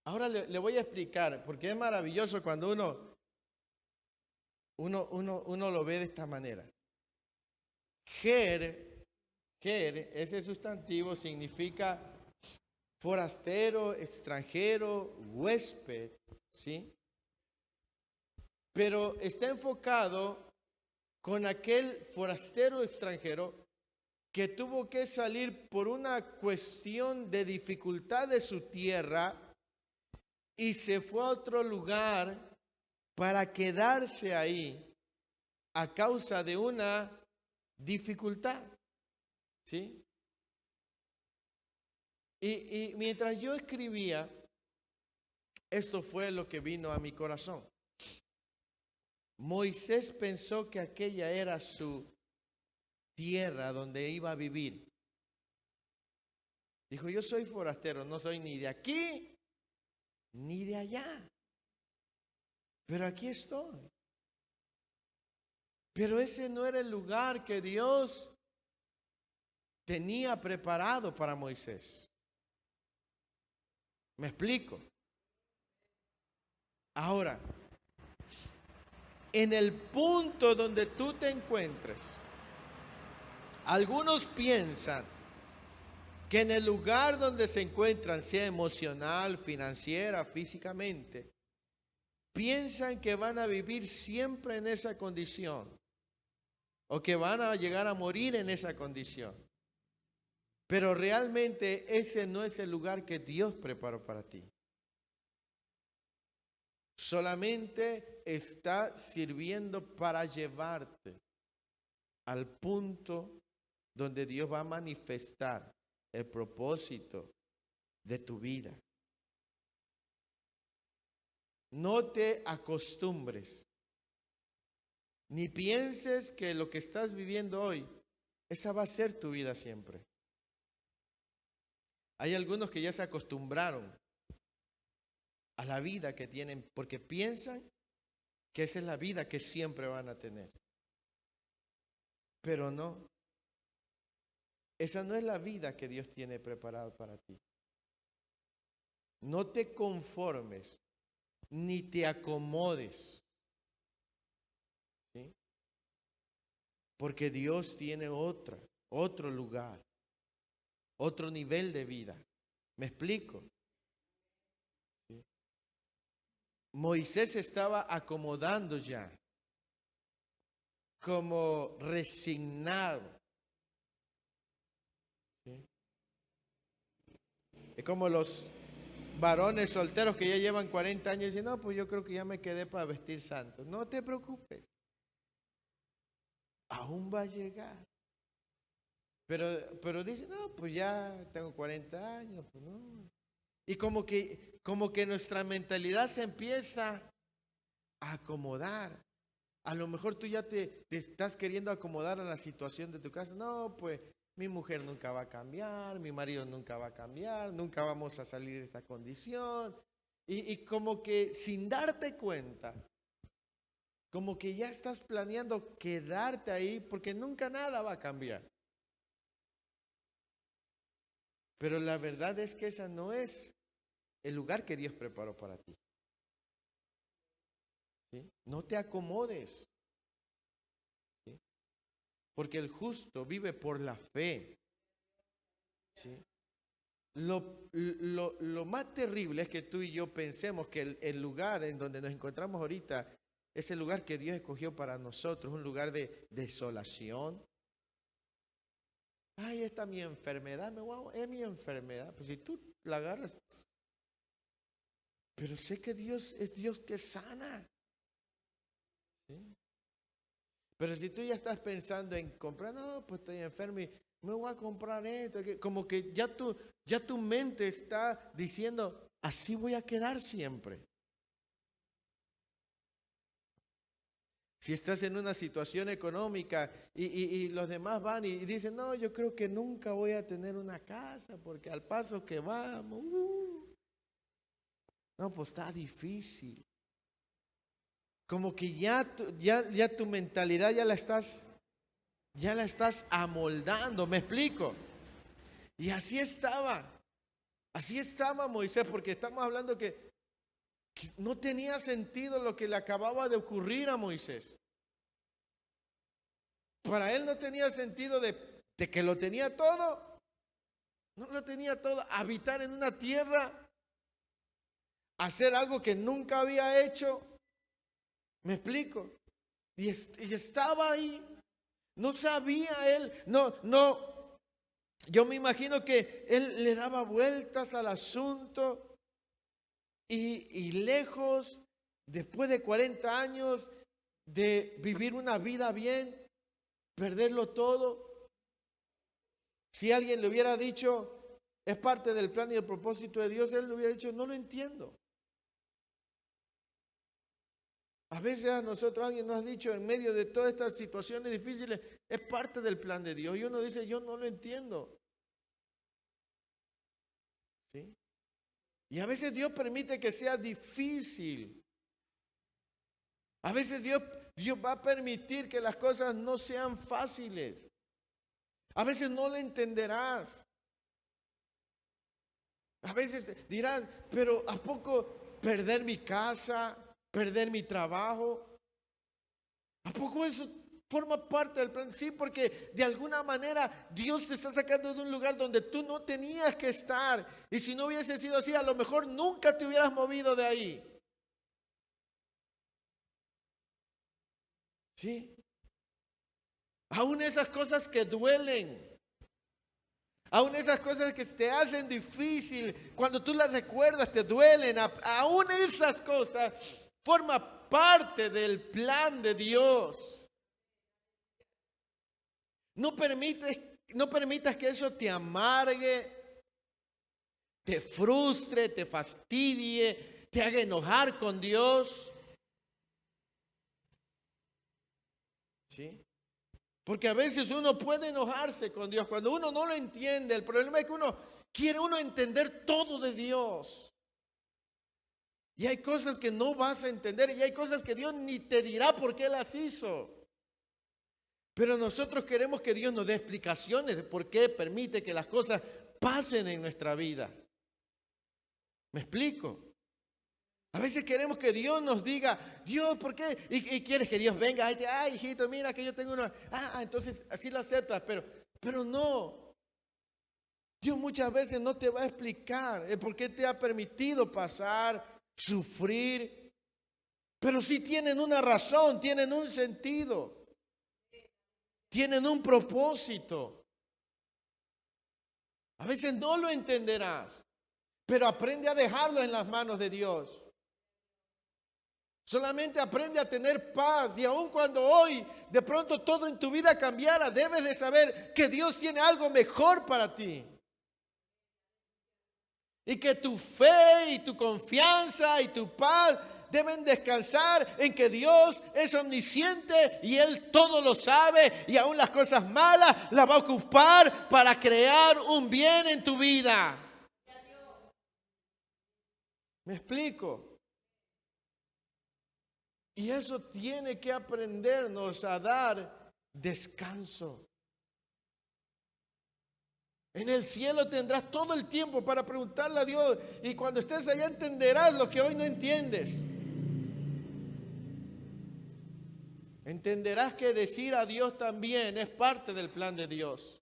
Ahora le voy a explicar, porque es maravilloso cuando uno lo ve de esta manera. Ger, ese sustantivo significa forastero, extranjero, huésped, ¿sí? Pero está enfocado con aquel forastero extranjero que tuvo que salir por una cuestión de dificultad de su tierra y se fue a otro lugar para quedarse ahí a causa de una dificultad, ¿sí? Y mientras yo escribía, esto fue lo que vino a mi corazón. Moisés pensó que aquella era su tierra donde iba a vivir. Dijo, yo soy forastero, no soy ni de aquí ni de allá, pero aquí estoy. Pero ese no era el lugar que Dios tenía preparado para Moisés. ¿Me explico? Ahora, en el punto donde tú te encuentres, algunos piensan que en el lugar donde se encuentran, sea emocional, financiera, físicamente, piensan que van a vivir siempre en esa condición o que van a llegar a morir en esa condición. Pero realmente ese no es el lugar que Dios preparó para ti. Solamente está sirviendo para llevarte al punto donde Dios va a manifestar el propósito de tu vida. No te acostumbres, ni pienses que lo que estás viviendo hoy, esa va a ser tu vida siempre. Hay algunos que ya se acostumbraron a la vida que tienen porque piensan que esa es la vida que siempre van a tener. Pero no. Esa no es la vida que Dios tiene preparada para ti. No te conformes ni te acomodes. ¿Sí? Porque Dios tiene otro lugar, otro nivel de vida. ¿Me explico? ¿Sí? Moisés estaba acomodando ya, como resignado. ¿Sí? Es como los varones solteros que ya llevan 40 años y dicen, no, pues yo creo que ya me quedé para vestir santo. No te preocupes. Aún va a llegar. Pero dice, no, pues ya tengo 40 años, pues no. Y como que nuestra mentalidad se empieza a acomodar. A lo mejor tú ya te estás queriendo acomodar a la situación de tu casa. No, pues mi mujer nunca va a cambiar, mi marido nunca va a cambiar, nunca vamos a salir de esta condición. Y como que sin darte cuenta, como que ya estás planeando quedarte ahí porque nunca nada va a cambiar. Pero la verdad es que esa no es el lugar que Dios preparó para ti. ¿Sí? No te acomodes. ¿Sí? Porque el justo vive por la fe. ¿Sí? Lo más terrible es que tú y yo pensemos que el lugar en donde nos encontramos ahorita es el lugar que Dios escogió para nosotros, un lugar de desolación. Ay, esta es mi enfermedad, es mi enfermedad. Pues si tú la agarras, pero sé que Dios es Dios que sana. ¿Sí? Pero si tú ya estás pensando en comprar, no, pues estoy enfermo y me voy a comprar esto, como que ya tu mente está diciendo, así voy a quedar siempre. Si estás en una situación económica y los demás van y dicen, no, yo creo que nunca voy a tener una casa porque al paso que vamos, no, pues está difícil. Como que ya tu mentalidad ya la estás amoldando, ¿me explico? Y así estaba Moisés, porque estamos hablando que no tenía sentido lo que le acababa de ocurrir a Moisés. Para él no tenía sentido de que lo tenía todo. No lo tenía todo. Habitar en una tierra, hacer algo que nunca había hecho. ¿Me explico? Y estaba ahí. No sabía él. No. Yo me imagino que él le daba vueltas al asunto. Y lejos, después de 40 años de vivir una vida bien, perderlo todo. Si alguien le hubiera dicho, es parte del plan y el propósito de Dios, él le hubiera dicho, no lo entiendo. A veces a nosotros alguien nos ha dicho, en medio de todas estas situaciones difíciles, es parte del plan de Dios. Y uno dice, yo no lo entiendo. ¿Sí? Y a veces Dios permite que sea difícil. A veces Dios va a permitir que las cosas no sean fáciles. A veces no lo entenderás. A veces dirás, pero ¿a poco perder mi casa, perder mi trabajo? ¿A poco eso forma parte del plan? Sí, porque de alguna manera Dios te está sacando de un lugar donde tú no tenías que estar. Y si no hubiese sido así, a lo mejor nunca te hubieras movido de ahí. ¿Sí? Aún esas cosas que duelen. Aún esas cosas que te hacen difícil, cuando tú las recuerdas te duelen. Aún esas cosas forman parte del plan de Dios. No permitas que eso te amargue, te frustre, te fastidie, te haga enojar con Dios. ¿Sí? Porque a veces uno puede enojarse con Dios cuando uno no lo entiende. El problema es que quiere entender todo de Dios. Y hay cosas que no vas a entender y hay cosas que Dios ni te dirá por qué las hizo. Pero nosotros queremos que Dios nos dé explicaciones de por qué permite que las cosas pasen en nuestra vida. ¿Me explico? A veces queremos que Dios nos diga, Dios, ¿por qué? Y quieres que Dios venga y te, ay, hijito, mira que yo tengo una. Entonces así lo aceptas, pero no. Dios muchas veces no te va a explicar el por qué te ha permitido pasar, sufrir. Pero sí tienen una razón, tienen un sentido. Tienen un propósito. A veces no lo entenderás, pero aprende a dejarlo en las manos de Dios. Solamente aprende a tener paz y aun cuando hoy de pronto todo en tu vida cambiara, debes de saber que Dios tiene algo mejor para ti. Y que tu fe y tu confianza y tu paz deben descansar en que Dios es omnisciente y Él todo lo sabe y aún las cosas malas las va a ocupar para crear un bien en tu vida. ¿Me explico? Y eso tiene que aprendernos a dar descanso. En el cielo tendrás todo el tiempo para preguntarle a Dios y cuando estés allá entenderás lo que hoy no entiendes. Entenderás que decir a Dios también es parte del plan de Dios.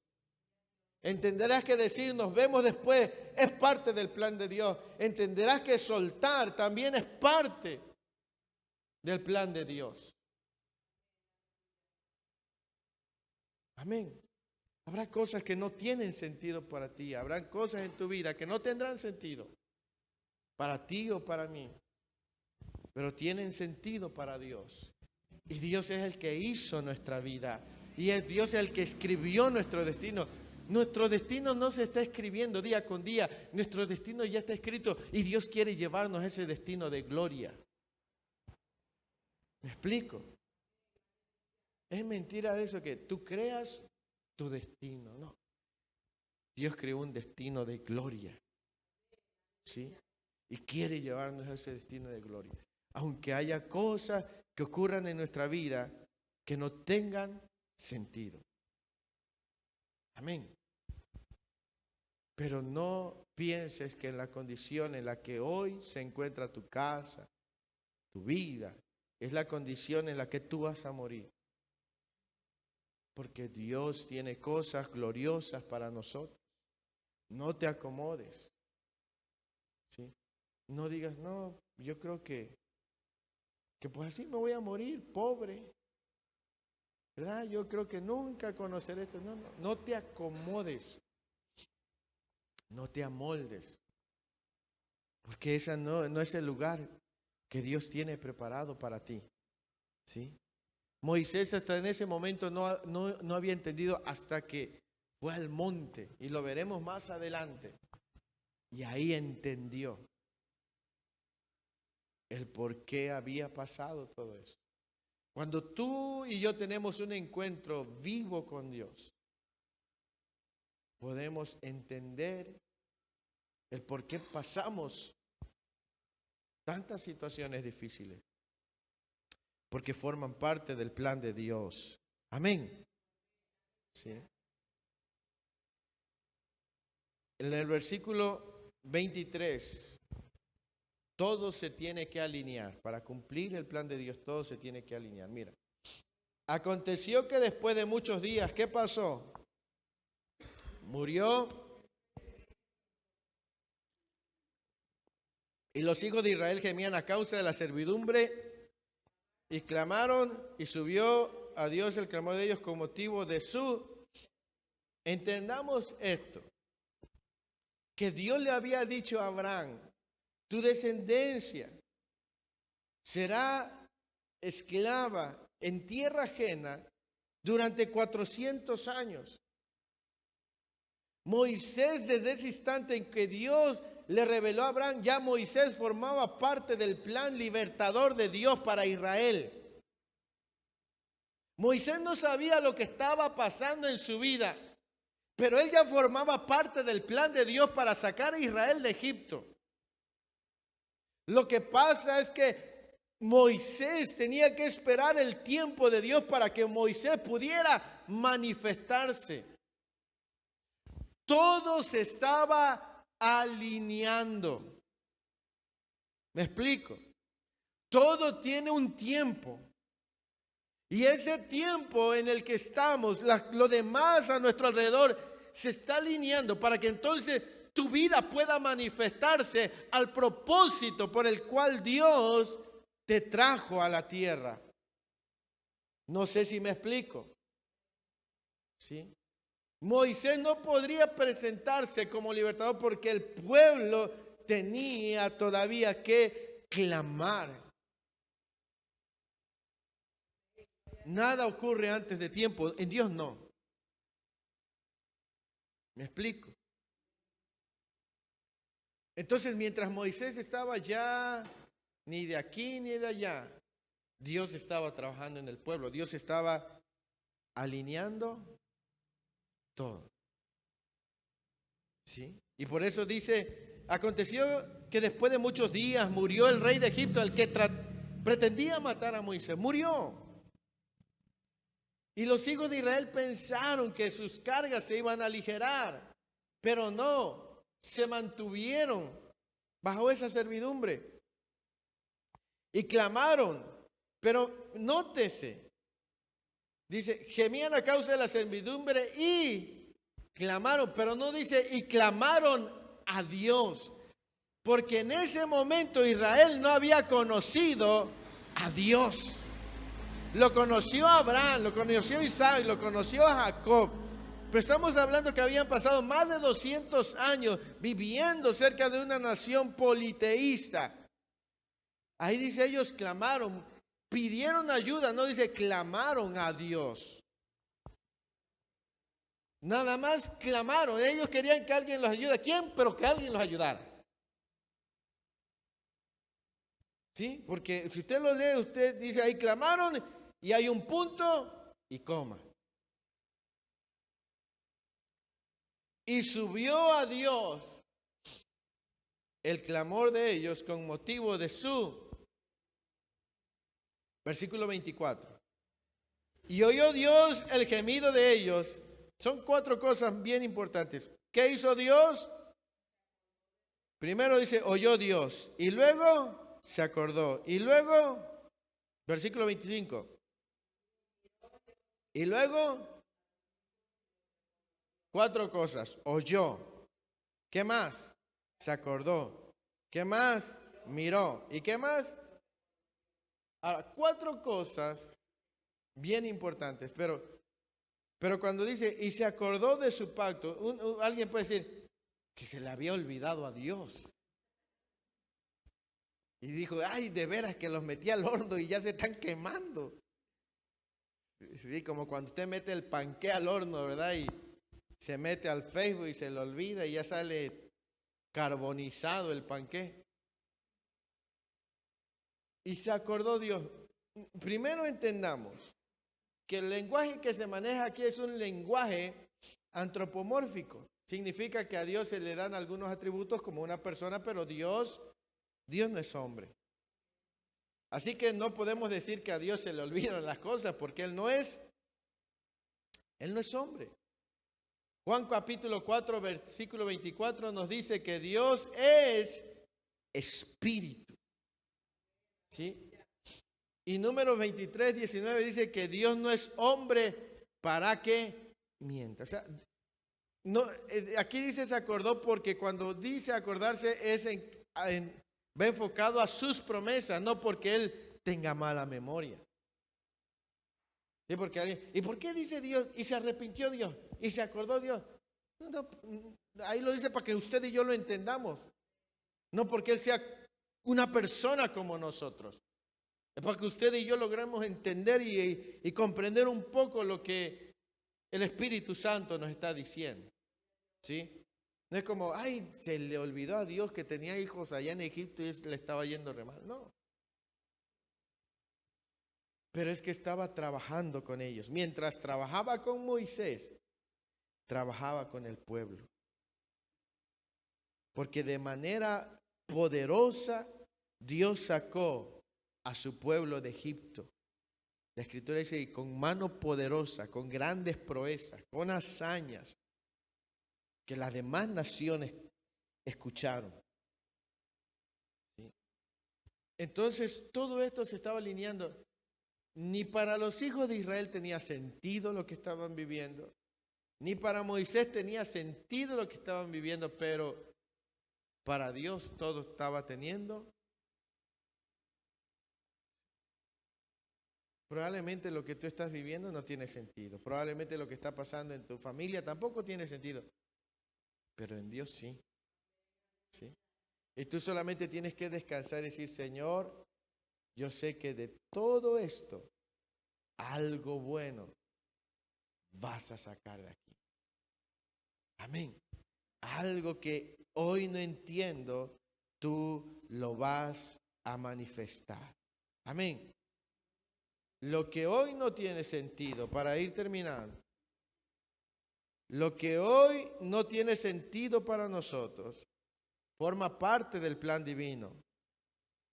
Entenderás que decir nos vemos después es parte del plan de Dios. Entenderás que soltar también es parte del plan de Dios. Amén. Habrá cosas que no tienen sentido para ti. Habrán cosas en tu vida que no tendrán sentido para ti o para mí. Pero tienen sentido para Dios. Y Dios es el que hizo nuestra vida. Y es Dios el que escribió nuestro destino. Nuestro destino no se está escribiendo día con día. Nuestro destino ya está escrito. Y Dios quiere llevarnos a ese destino de gloria. ¿Me explico? Es mentira eso que tú creas tu destino. No. Dios creó un destino de gloria. ¿Sí? Y quiere llevarnos a ese destino de gloria. Aunque haya cosas que ocurran en nuestra vida que no tengan sentido. Amén. Pero no pienses que en la condición en la que hoy se encuentra tu casa, tu vida, es la condición en la que tú vas a morir. Porque Dios tiene cosas gloriosas para nosotros. No te acomodes. ¿Sí? No digas, no, yo creo que pues así me voy a morir, pobre. ¿Verdad? Yo creo que nunca conoceré esto. No te acomodes. No te amoldes. Porque ese no es el lugar que Dios tiene preparado para ti. ¿Sí? Moisés hasta en ese momento no había entendido hasta que fue al monte. Y lo veremos más adelante. Y ahí entendió el por qué había pasado todo eso. Cuando tú y yo tenemos un encuentro vivo con Dios, podemos entender el por qué pasamos tantas situaciones difíciles. Porque forman parte del plan de Dios. Amén. ¿Sí? En el versículo 23, todo se tiene que alinear. Para cumplir el plan de Dios, todo se tiene que alinear. Mira, aconteció que después de muchos días, ¿qué pasó? Murió. Y los hijos de Israel gemían a causa de la servidumbre y clamaron, y subió a Dios el clamor de ellos con motivo de su... Entendamos esto, que Dios le había dicho a Abraham, tu descendencia será esclava en tierra ajena durante 400 años. Moisés, desde ese instante en que Dios le reveló a Abraham, ya Moisés formaba parte del plan libertador de Dios para Israel. Moisés no sabía lo que estaba pasando en su vida, pero él ya formaba parte del plan de Dios para sacar a Israel de Egipto. Lo que pasa es que Moisés tenía que esperar el tiempo de Dios para que Moisés pudiera manifestarse. Todo se estaba alineando. ¿Me explico? Todo tiene un tiempo. Y ese tiempo en el que estamos, lo demás a nuestro alrededor se está alineando para que entonces tu vida pueda manifestarse al propósito por el cual Dios te trajo a la tierra. No sé si me explico. ¿Sí? Moisés no podría presentarse como libertador porque el pueblo tenía todavía que clamar. Nada ocurre antes de tiempo, en Dios no. ¿Me explico? Entonces, mientras Moisés estaba ya, ni de aquí ni de allá, Dios estaba trabajando en el pueblo, Dios estaba alineando todo. ¿Sí? Y por eso dice, aconteció que después de muchos días murió el rey de Egipto, el que pretendía matar a Moisés, murió. Y los hijos de Israel pensaron que sus cargas se iban a aligerar, pero no, se mantuvieron bajo esa servidumbre. Y clamaron, pero nótese, dice, gemían a causa de la servidumbre y clamaron, pero no dice, y clamaron a Dios. Porque en ese momento Israel no había conocido a Dios. Lo conoció Abraham, lo conoció Isaac, lo conoció a Jacob. Pero estamos hablando que habían pasado más de 200 años viviendo cerca de una nación politeísta. Ahí dice, ellos clamaron, pidieron ayuda, no dice clamaron a Dios. Nada más clamaron. Ellos querían que alguien los ayude. ¿Quién? Pero que alguien los ayudara. ¿Sí? Porque si usted lo lee, usted dice ahí clamaron y hay un punto y coma. Y subió a Dios el clamor de ellos con motivo de su, versículo 24. Y oyó Dios el gemido de ellos. Son 4 cosas bien importantes. ¿Qué hizo Dios? Primero dice, oyó Dios. Y luego se acordó. Y luego, versículo 25. Y luego, 4 cosas. Oyó. ¿Qué más? Se acordó. ¿Qué más? Miró. ¿Y qué más? Ahora, 4 cosas bien importantes, pero cuando dice, y se acordó de su pacto, alguien puede decir que se le había olvidado a Dios. Y dijo, ay, de veras que los metí al horno y ya se están quemando. Sí, como cuando usted mete el panqué al horno, ¿verdad? Y se mete al Facebook y se le olvida y ya sale carbonizado el panqué. Y se acordó Dios. Primero entendamos que el lenguaje que se maneja aquí es un lenguaje antropomórfico. Significa que a Dios se le dan algunos atributos como una persona, pero Dios no es hombre. Así que no podemos decir que a Dios se le olvidan las cosas porque Él no es hombre. Juan capítulo 4, versículo 24 nos dice que Dios es espíritu. ¿Sí? Y número 23, 19 dice que Dios no es hombre para que mienta. O sea, no, aquí dice se acordó porque cuando dice acordarse va enfocado a sus promesas, no porque Él tenga mala memoria. ¿Sí? Porque alguien, ¿y por qué dice Dios? Y se arrepintió Dios, y se acordó Dios. No, ahí lo dice para que usted y yo lo entendamos. No porque Él sea una persona como nosotros. Es para que usted y yo logremos entender y comprender un poco lo que el Espíritu Santo nos está diciendo. ¿Sí? No es como, ay, se le olvidó a Dios que tenía hijos allá en Egipto y le estaba yendo re mal. No. Pero es que estaba trabajando con ellos. Mientras trabajaba con Moisés, trabajaba con el pueblo. Porque de manera poderosa Dios sacó a su pueblo de Egipto. La Escritura dice, con mano poderosa, con grandes proezas, con hazañas, que las demás naciones escucharon. ¿Sí? Entonces, todo esto se estaba alineando. Ni para los hijos de Israel tenía sentido lo que estaban viviendo, ni para Moisés tenía sentido lo que estaban viviendo, pero para Dios todo estaba teniendo. Probablemente lo que tú estás viviendo no tiene sentido. Probablemente lo que está pasando en tu familia tampoco tiene sentido. Pero en Dios sí. ¿Sí? Y tú solamente tienes que descansar y decir, Señor, yo sé que de todo esto, algo bueno vas a sacar de aquí. Amén. Algo que hoy no entiendo, tú lo vas a manifestar. Amén. Lo que hoy no tiene sentido, para ir terminando, lo que hoy no tiene sentido para nosotros, forma parte del plan divino,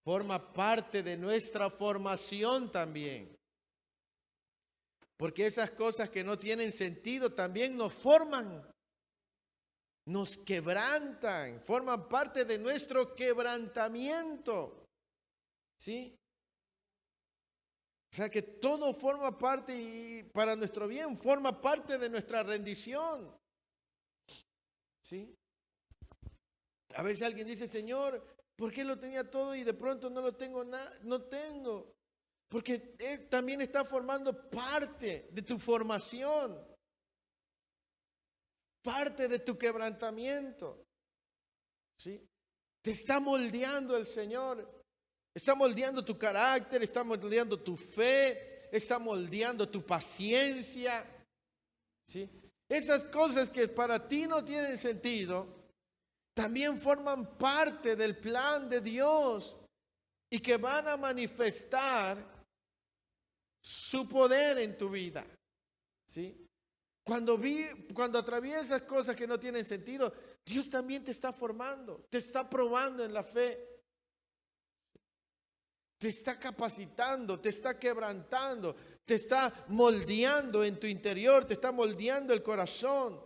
forma parte de nuestra formación también. Porque esas cosas que no tienen sentido también nos forman, nos quebrantan, forman parte de nuestro quebrantamiento. ¿Sí? O sea que todo forma parte y para nuestro bien, forma parte de nuestra rendición. ¿Sí? A veces alguien dice, Señor, ¿por qué lo tenía todo y de pronto no lo tengo nada? No tengo. Porque Él también está formando parte de tu formación, parte de tu quebrantamiento. ¿Sí? Te está moldeando el Señor. Está moldeando tu carácter, está moldeando tu fe, está moldeando tu paciencia. ¿Sí? Esas cosas que para ti no tienen sentido, también forman parte del plan de Dios y que van a manifestar su poder en tu vida. ¿Sí? Cuando atraviesas cosas que no tienen sentido, Dios también te está formando, te está probando en la fe. Te está capacitando, te está quebrantando, te está moldeando en tu interior, te está moldeando el corazón.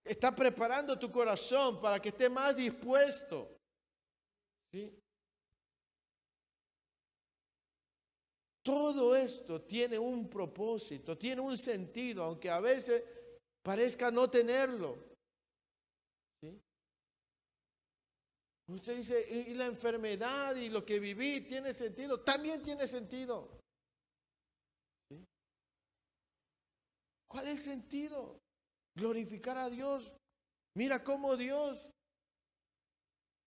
Está preparando tu corazón para que esté más dispuesto. ¿Sí? Todo esto tiene un propósito, tiene un sentido, aunque a veces parezca no tenerlo. ¿Sí? Usted dice, y la enfermedad y lo que viví tiene sentido. También tiene sentido. ¿Sí? ¿Cuál es el sentido? Glorificar a Dios. Mira cómo Dios.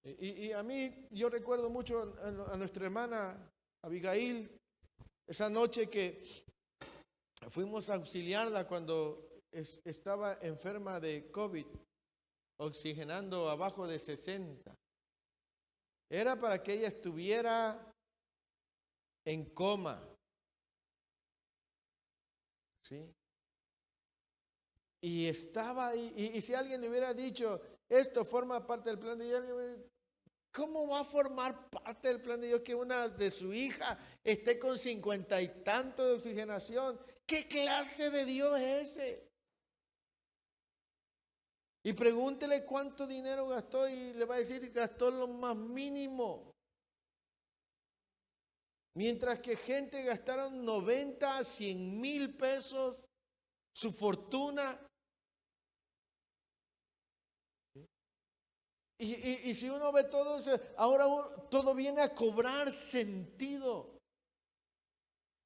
Y a mí, yo recuerdo mucho a nuestra hermana Abigail, esa noche que fuimos a auxiliarla cuando estaba enferma de COVID, oxigenando abajo de 60. Era para que ella estuviera en coma. ¿Sí? Y estaba ahí. Y si alguien le hubiera dicho, esto forma parte del plan de Dios, ¿cómo va a formar parte del plan de Dios que una de su hija esté con 50 y tanto de oxigenación? ¿Qué clase de Dios es ese? Y pregúntele cuánto dinero gastó y le va a decir que gastó lo más mínimo. Mientras que gente gastaron 90, 100 mil pesos, su fortuna. Y si uno ve todo eso, ahora todo viene a cobrar sentido.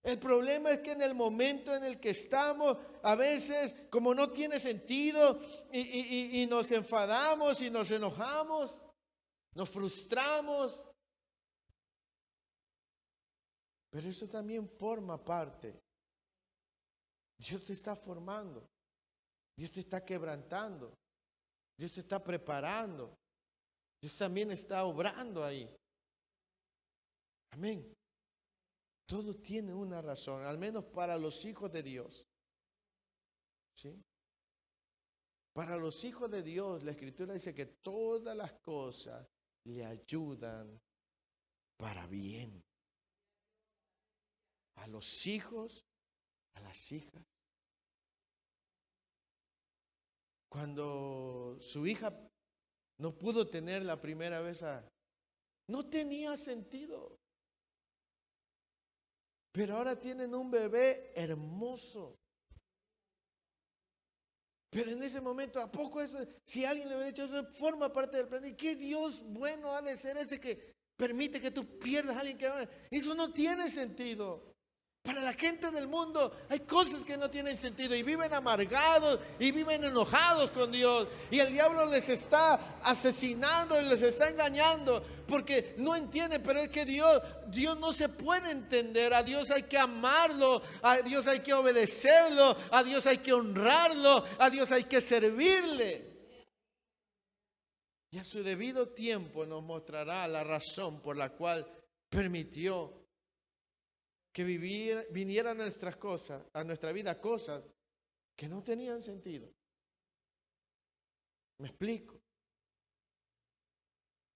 El problema es que en el momento en el que estamos, a veces como no tiene sentido y nos enfadamos y nos enojamos, nos frustramos. Pero eso también forma parte. Dios te está formando. Dios te está quebrantando. Dios te está preparando. Dios también está obrando ahí. Amén. Todo tiene una razón, al menos para los hijos de Dios. ¿Sí? Para los hijos de Dios, la Escritura dice que todas las cosas le ayudan para bien. A los hijos, a las hijas. Cuando su hija no pudo tener la primera vez no tenía sentido. Pero ahora tienen un bebé hermoso. Pero en ese momento, ¿a poco eso? Si alguien le hubiera dicho eso, forma parte del plan. ¿Y qué Dios bueno ha de ser ese que permite que tú pierdas a alguien que ama? Eso no tiene sentido. Para la gente del mundo hay cosas que no tienen sentido y viven amargados y viven enojados con Dios. Y el diablo les está asesinando y les está engañando porque no entienden, pero es que Dios no se puede entender. A Dios hay que amarlo, a Dios hay que obedecerlo, a Dios hay que honrarlo, a Dios hay que servirle. Y a su debido tiempo nos mostrará la razón por la cual permitió que vinieran a nuestras cosas, a nuestra vida, cosas que no tenían sentido. ¿Me explico?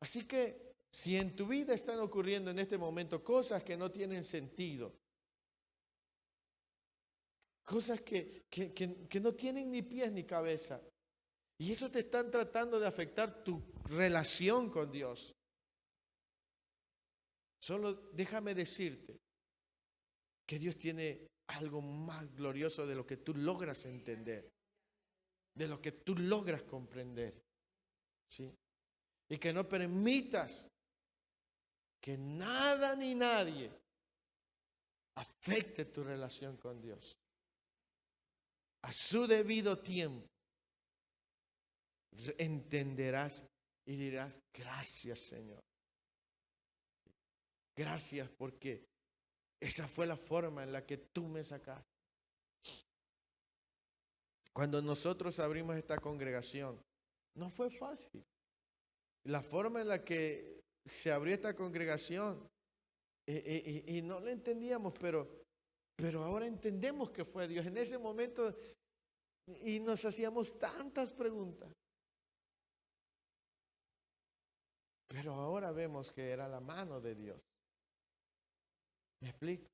Así que si en tu vida están ocurriendo en este momento cosas que no tienen sentido, cosas que no tienen ni pies ni cabeza, y eso te están tratando de afectar tu relación con Dios, solo déjame decirte que Dios tiene algo más glorioso de lo que tú logras entender, de lo que tú logras comprender. ¿Sí? Y que no permitas que nada ni nadie afecte tu relación con Dios. A su debido tiempo entenderás y dirás, gracias Señor. Gracias porque esa fue la forma en la que tú me sacaste. Cuando nosotros abrimos esta congregación, no fue fácil. La forma en la que se abrió esta congregación, y no lo entendíamos, pero ahora entendemos que fue Dios. En ese momento, y nos hacíamos tantas preguntas. Pero ahora vemos que era la mano de Dios. ¿Me explico?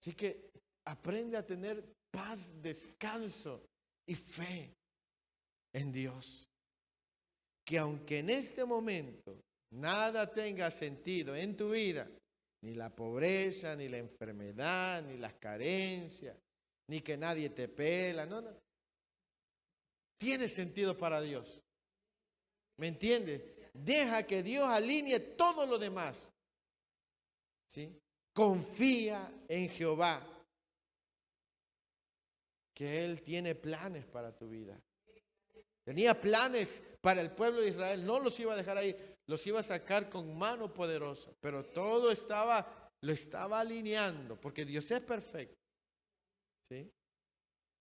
Así que aprende a tener paz, descanso y fe en Dios. Que aunque en este momento nada tenga sentido en tu vida, ni la pobreza, ni la enfermedad, ni las carencias, ni que nadie te pela, no, tiene sentido para Dios. ¿Me entiendes? Deja que Dios alinee todo lo demás. ¿Sí? Confía en Jehová, que Él tiene planes para tu vida. Tenía planes para el pueblo de Israel, no los iba a dejar ahí, los iba a sacar con mano poderosa, pero todo lo estaba alineando, porque Dios es perfecto. ¿Sí?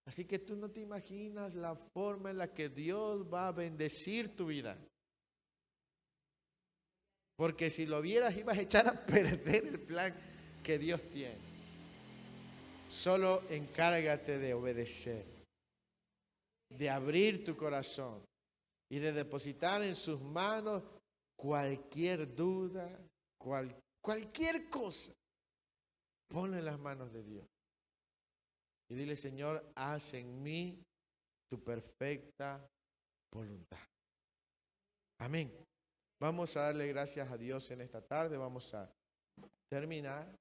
Así que tú no te imaginas la forma en la que Dios va a bendecir tu vida. Porque si lo vieras, ibas a echar a perder el plan que Dios tiene. Solo encárgate de obedecer, de abrir tu corazón y de depositar en sus manos cualquier duda, cualquier cosa. Ponle en las manos de Dios. Y dile, Señor, haz en mí tu perfecta voluntad. Amén. Vamos a darle gracias a Dios en esta tarde. Vamos a terminar.